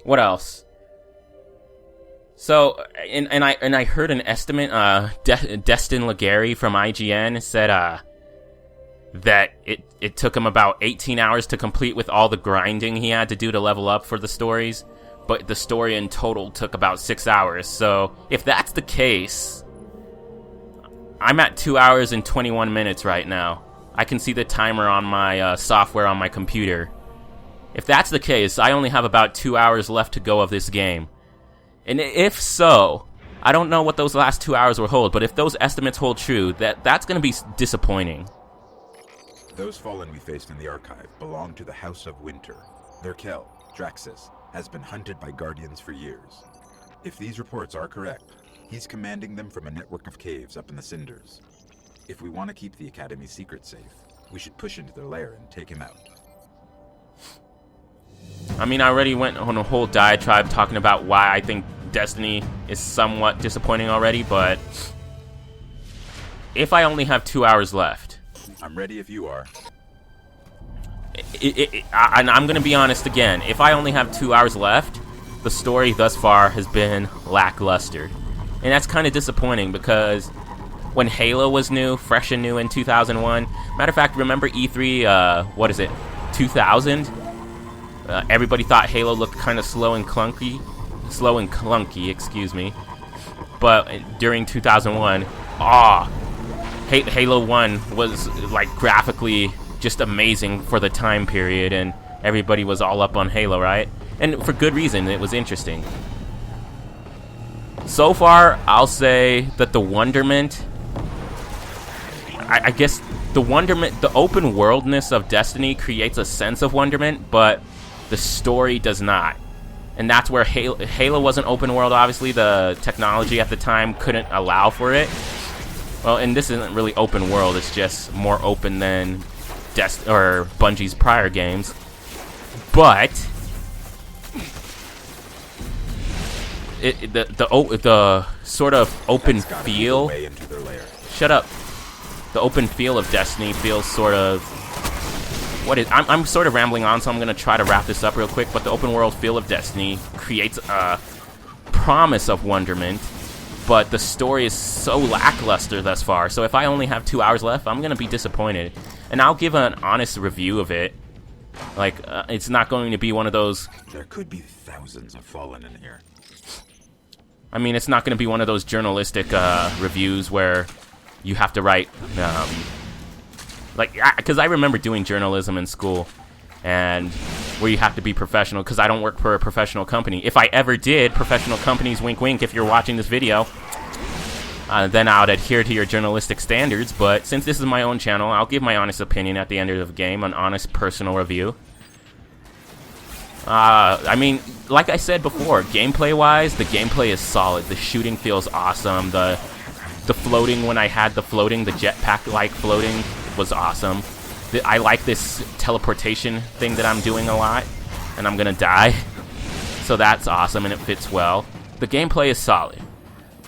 What else? So, and I heard an estimate. Destin Legary from IGN said that it took him about 18 hours to complete with all the grinding he had to do to level up for the stories, but the story in total took about 6 hours. So if that's the case, I'm at 2 hours and 21 minutes right now. I can see the timer on my software on my computer. If that's the case, I only have about 2 hours left to go of this game. And if so, I don't know what those last 2 hours will hold, but if those estimates hold true, that's going to be disappointing. Those fallen we faced in the archive belong to the House of Winter. Their Kell, Draxus, has been hunted by Guardians for years. If these reports are correct, he's commanding them from a network of caves up in the Cinders. If we want to keep the Academy's secret safe, we should push into their lair and take him out. I mean, I already went on a whole diatribe talking about why I think Destiny is somewhat disappointing already, but if I only have 2 hours left... I'm ready if you are. And I'm going to be honest again, if I only have 2 hours left, the story thus far has been lackluster. And that's kind of disappointing because when Halo was new, fresh and new in 2001, matter of fact, remember E3, 2000? Everybody thought Halo looked kind of slow and clunky, excuse me. But during 2001, Halo 1 was like graphically just amazing for the time period, and everybody was all up on Halo, right? And for good reason, it was interesting. So far, I'll say that the wonderment, I guess the wonderment, the open worldness of Destiny creates a sense of wonderment, but the story does not. And that's where Halo wasn't open world, obviously. The technology at the time couldn't allow for it. Well, and this isn't really open world, it's just more open than Bungie's prior games. But the sort of open feel. Shut up. The open feel of Destiny feels sort of. I'm sort of rambling on, so I'm gonna try to wrap this up real quick. But the open world feel of Destiny creates a promise of wonderment, but the story is so lackluster thus far. So if I only have 2 hours left, I'm gonna be disappointed, and I'll give an honest review of it. Like, it's not going to be one of those... There could be thousands of fallen in here. I mean, it's not going to be one of those journalistic reviews where you have to write... because I remember doing journalism in school, and where you have to be professional, because I don't work for a professional company. If I ever did, professional companies, wink wink, if you're watching this video, then I would adhere to your journalistic standards. But since this is my own channel, I'll give my honest opinion at the end of the game, an honest personal review. I mean, like I said before, gameplay-wise, the gameplay is solid. The shooting feels awesome. The floating, when I had the floating, the jetpack-like floating was awesome. I like this teleportation thing that I'm doing a lot, and I'm gonna die. So that's awesome, and it fits well. The gameplay is solid,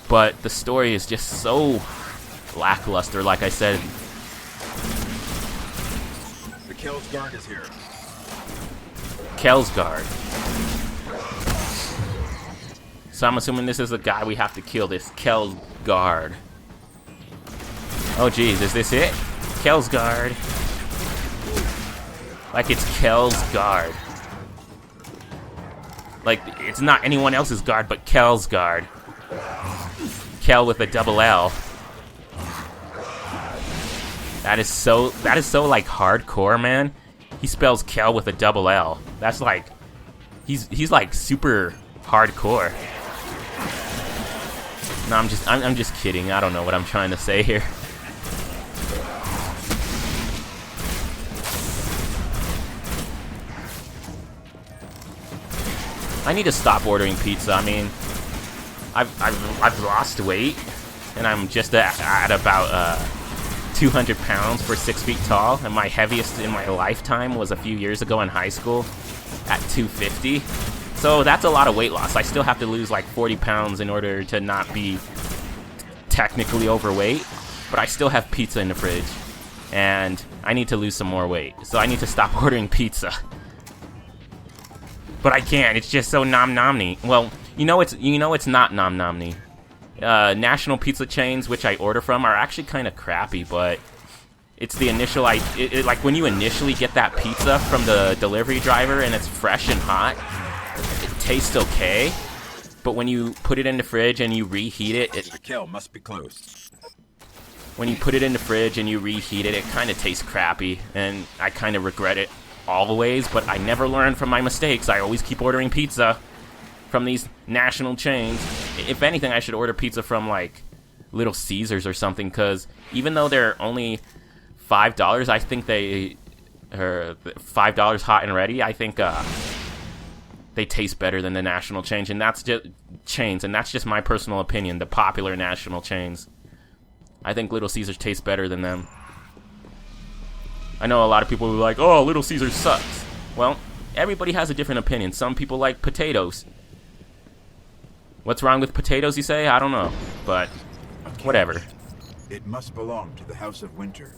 but the story is just so lackluster, like I said. The Kell's guard is here. Kell's guard. So I'm assuming this is the guy we have to kill, this Kell's guard. Oh geez, is this it? Kell's guard. Like it's Kell's guard. Like it's not anyone else's guard, but Kell's guard. Kell with a double L. That is so like hardcore, man. He spells Kell with a double L. That's like he's like super hardcore. No, I'm just kidding. I don't know what I'm trying to say here. I need to stop ordering pizza. I mean, I've lost weight, and I'm just at about 200 pounds for 6 feet tall, and my heaviest in my lifetime was a few years ago in high school at 250. So that's a lot of weight loss. I still have to lose like 40 pounds in order to not be technically overweight, but I still have pizza in the fridge, and I need to lose some more weight. So I need to stop ordering pizza. but I can't. It's just so nom-nomny. Well, you know it's not nom-nomny. National pizza chains, which I order from, are actually kind of crappy, but it's the initial, like when you initially get that pizza from the delivery driver and it's fresh and hot, it tastes okay, but when you put it in the fridge and you reheat it, The Kell must be closed. when you put it in the fridge and you reheat it, it kind of tastes crappy, and I kind of regret it always, but I never learn from my mistakes. I always keep ordering pizza from these national chains. If anything, I should order pizza from, like, Little Caesars or something, because even though they're only $5, I think they are $5 hot and ready. I think they taste better than the national chains, and that's just my personal opinion. The popular national chains, I think Little Caesars tastes better than them. I know a lot of people who are like, "Oh, Little Caesars sucks." Well, everybody has a different opinion. Some people like potatoes. What's wrong with potatoes, you say? I don't know, but whatever. It must belong to the House of Winter.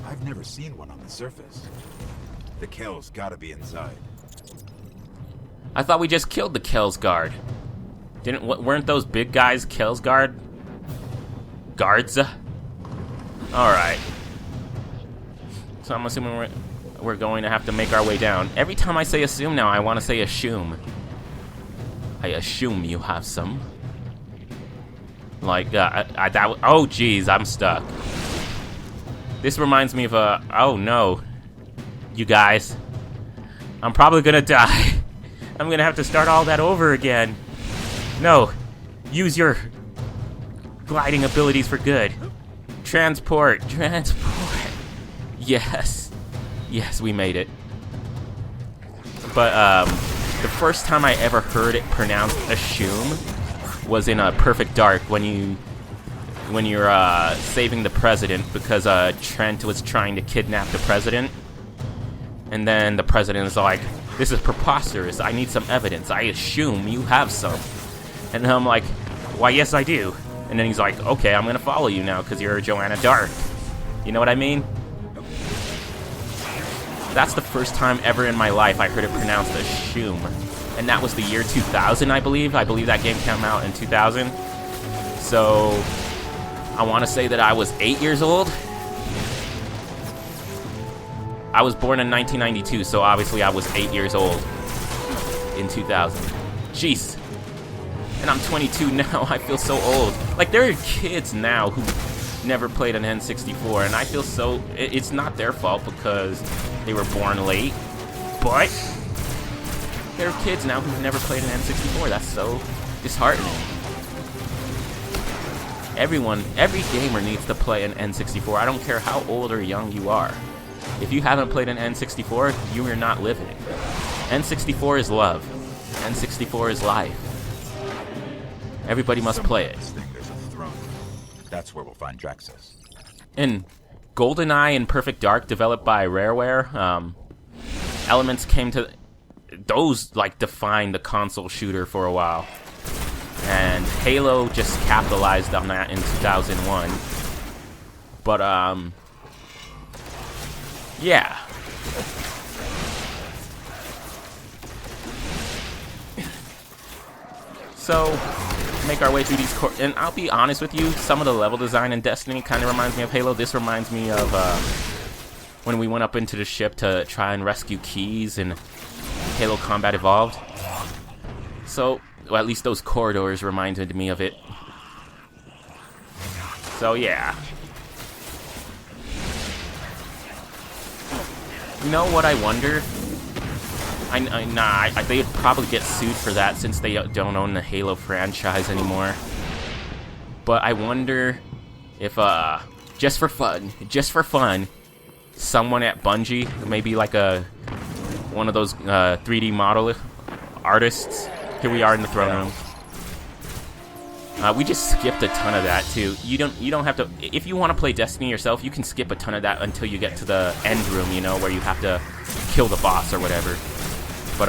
I've never seen one on the surface. The Kell's gotta be inside. I thought we just killed the Kell's guard. Weren't those big guys Kell's guards? Alright. So I'm assuming we're going to have to make our way down. Every time I say assume now, I want to say assume. I assume you have some. Like, oh geez, I'm stuck. This reminds me of oh no. You guys. I'm probably gonna die. I'm gonna have to start all that over again. No. Use your gliding abilities for good. Transport. Yes. Yes, we made it. But, the first time I ever heard it pronounced assume was in Perfect Dark when you're saving the president because Trent was trying to kidnap the president. And then the president is like, "This is preposterous. I need some evidence. I assume you have some." And I'm like, "Why, yes, I do." And then he's like, "Okay, I'm gonna follow you now because you're Joanna Dark." You know what I mean? That's the first time ever in my life I heard it pronounced assume. And that was the year 2000, I believe. I believe that game came out in 2000. So, I want to say that I was 8 years old. I was born in 1992, so obviously I was 8 years old in 2000. Jeez. And I'm 22 now. I feel so old. Like, there are kids now who never played an N64, and I feel so... It's not their fault because they were born late, but there are kids now who've never played an N64. That's so disheartening. Every gamer needs to play an N64. I don't care how old or young you are. If you haven't played an N64, you are not living. N64 is love. N64 is life. Everybody must play it. There's a throne. That's where we'll find Draxus. In GoldenEye and Perfect Dark, developed by Rareware, elements came to... Those, like, defined the console shooter for a while. And Halo just capitalized on that in 2001. But, yeah. So, make our way through these and I'll be honest with you, some of the level design in Destiny kind of reminds me of Halo. This reminds me of when we went up into the ship to try and rescue keys in Halo Combat Evolved. So, well, at least those corridors reminded me of it. So, yeah. You know what I wonder? They'd probably get sued for that since they don't own the Halo franchise anymore. But I wonder if, just for fun, someone at Bungie, maybe like one of those 3D model artists. Here we are in the throne room. We just skipped a ton of that too. You don't have to. If you want to play Destiny yourself, you can skip a ton of that until you get to the end room, you know, where you have to kill the boss or whatever. But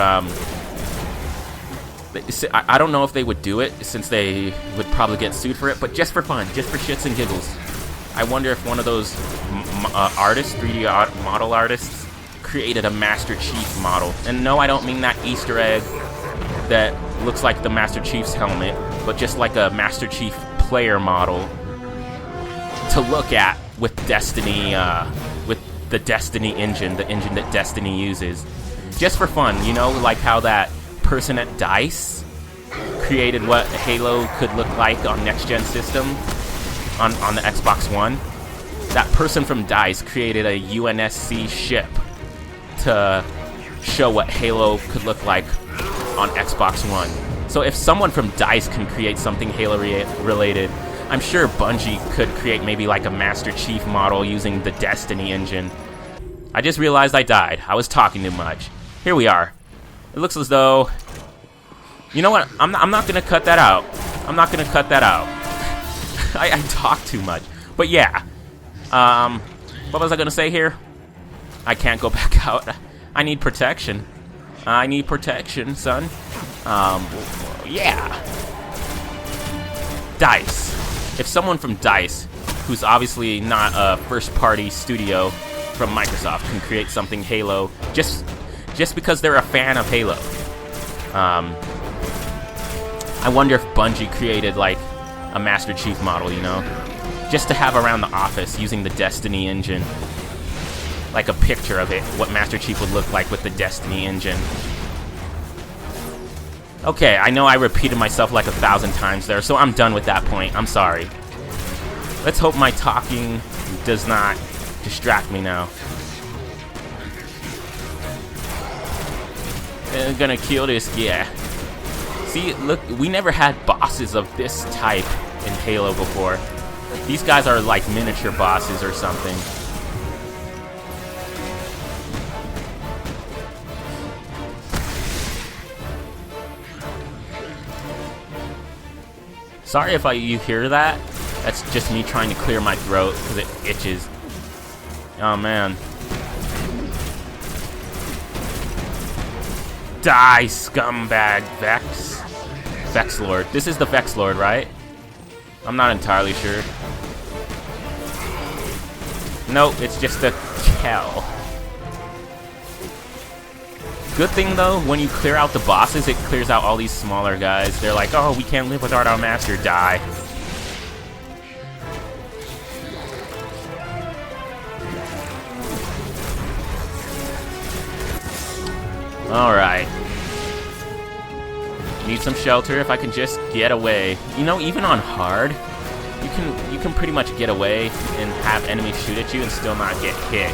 I don't know if they would do it since they would probably get sued for it. But just for fun, just for shits and giggles, I wonder if one of those artists, 3D model artists, created a Master Chief model. And no, I don't mean that Easter egg that looks like the Master Chief's helmet, but just like a Master Chief player model to look at with Destiny, with the Destiny engine, the engine that Destiny uses. Just for fun, you know, like how that person at DICE created what Halo could look like on next-gen system, on the Xbox One. That person from DICE created a UNSC ship to show what Halo could look like on Xbox One. So if someone from DICE can create something Halo-related, I'm sure Bungie could create maybe like a Master Chief model using the Destiny engine. I just realized I died. I was talking too much. Here we are. It looks as though... You know what? I'm not going to cut that out. I'm not going to cut that out. I talk too much. But yeah. What was I going to say here? I can't go back out. I need protection. I need protection, son. Yeah. DICE. If someone from DICE, who's obviously not a first-party studio from Microsoft, can create something Halo just because they're a fan of Halo. I wonder if Bungie created like a Master Chief model, you know, just to have around the office using the Destiny engine, like a picture of it, what Master Chief would look like with the Destiny engine. Okay, I know I repeated myself like 1,000 times there, so I'm done with that point. I'm sorry. Let's hope my talking does not distract me now. I'm gonna kill this, yeah. See, look, we never had bosses of this type in Halo before. These guys are like miniature bosses or something. Sorry if you hear that. That's just me trying to clear my throat because it itches. Oh man. Die, scumbag, Vex. Vex Lord. This is the Vex Lord, right? I'm not entirely sure. Nope, it's just a Kell. Good thing though, when you clear out the bosses, it clears out all these smaller guys. They're like, oh, we can't live without our master. Die. Alright. Need some shelter if I can just get away. You know, even on hard, you can pretty much get away and have enemies shoot at you and still not get hit.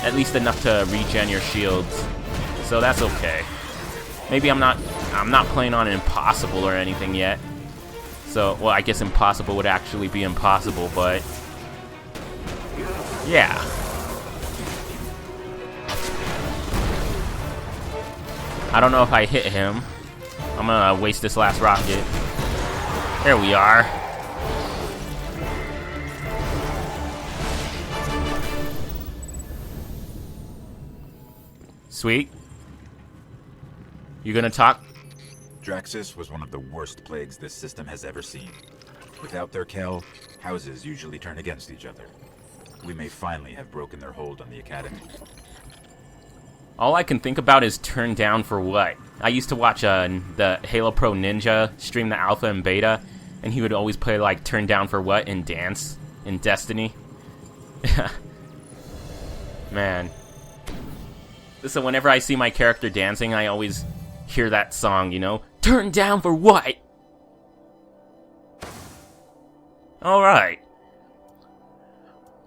At least enough to regen your shields. So that's okay. Maybe I'm not playing on impossible or anything yet. So, well, I guess impossible would actually be impossible, but yeah. I don't know if I hit him. I'm gonna waste this last rocket. There we are. Sweet. You gonna talk? Draxus was one of the worst plagues this system has ever seen. Without their Kell, houses usually turn against each other. We may finally have broken their hold on the Academy. All I can think about is turn down for what? I used to watch the Halo Pro Ninja stream the alpha and beta, and he would always play like turn down for what in dance in Destiny. Man. So whenever I see my character dancing, I always hear that song, you know? Turn down for what? Alright.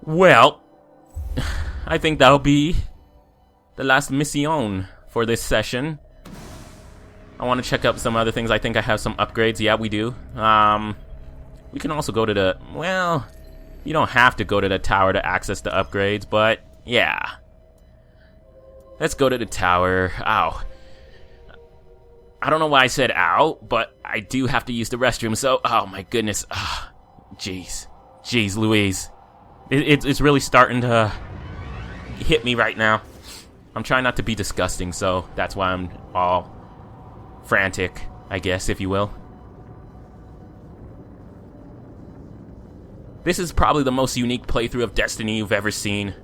Well, I think that'll be the last mission for this session. I want to check up some other things. I think I have some upgrades. Yeah, we do. We can also go to the... Well, you don't have to go to the tower to access the upgrades, but yeah. Let's go to the tower. Ow. I don't know why I said ow, but I do have to use the restroom, so... Oh my goodness. Jeez. Jeez Louise. It's really starting to hit me right now. I'm trying not to be disgusting, so that's why I'm all frantic, I guess, if you will. This is probably the most unique playthrough of Destiny you've ever seen.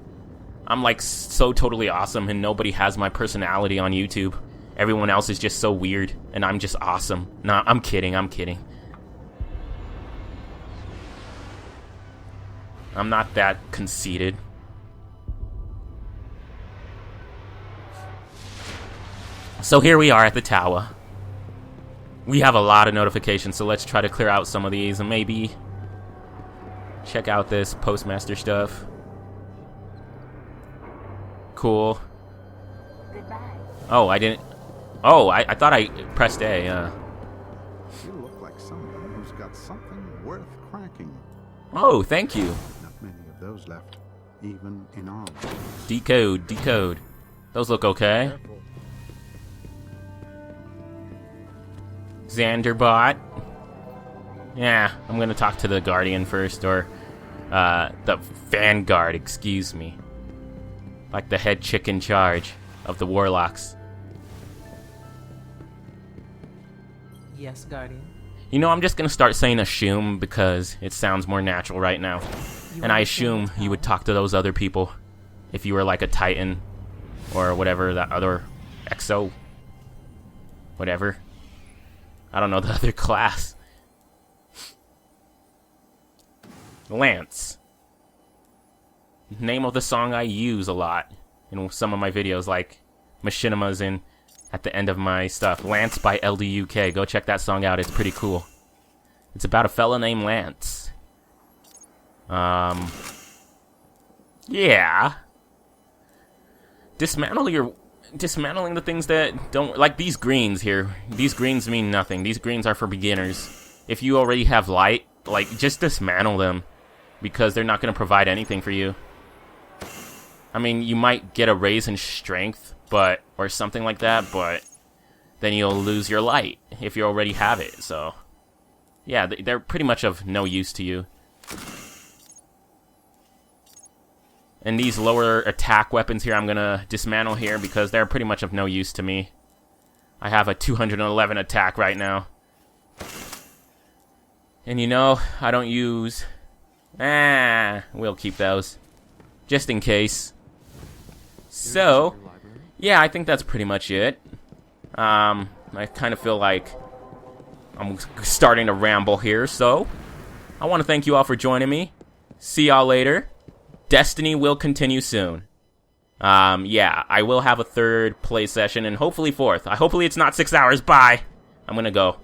I'm like so totally awesome, and nobody has my personality on YouTube. Everyone else is just so weird, and I'm just awesome. Nah, I'm kidding, I'm kidding. I'm not that conceited. So here we are at the tower. We have a lot of notifications, so let's try to clear out some of these and maybe check out this postmaster stuff. Cool. Goodbye. Oh, I didn't... Oh, I thought I pressed A, You look like someone who's got something worth cracking. Oh, thank you. Not many of those left, even in our world. Decode, decode. Those look okay. Xanderbot. Yeah, I'm gonna talk to the Guardian first, or the Vanguard, excuse me. Like the head chick in charge of the Warlocks. Yes, Guardian. You know, I'm just gonna start saying assume because it sounds more natural right now. And I assume you would talk to those other people if you were like a Titan or whatever, that other Exo. Whatever. I don't know the other class. Lance. Name of the song I use a lot in some of my videos, like Machinima's in at the end of my stuff. Lance by LDUK. Go check that song out. It's pretty cool. It's about a fella named Lance. Yeah. Dismantling the things that don't, like these greens here. These greens mean nothing. These greens are for beginners. If you already have light, like, just dismantle them, because they're not going to provide anything for you. I mean, you might get a raise in strength, or something like that, but then you'll lose your light if you already have it, so. Yeah, they're pretty much of no use to you. And these lower attack weapons here I'm gonna dismantle here because they're pretty much of no use to me. I have a 211 attack right now. And you know, I don't use... we'll keep those. Just in case. So, yeah, I think that's pretty much it. I kind of feel like I'm starting to ramble here, so I want to thank you all for joining me. See y'all later. Destiny will continue soon. Yeah, I will have a third play session and hopefully fourth. Hopefully it's not 6 hours. Bye. I'm gonna go.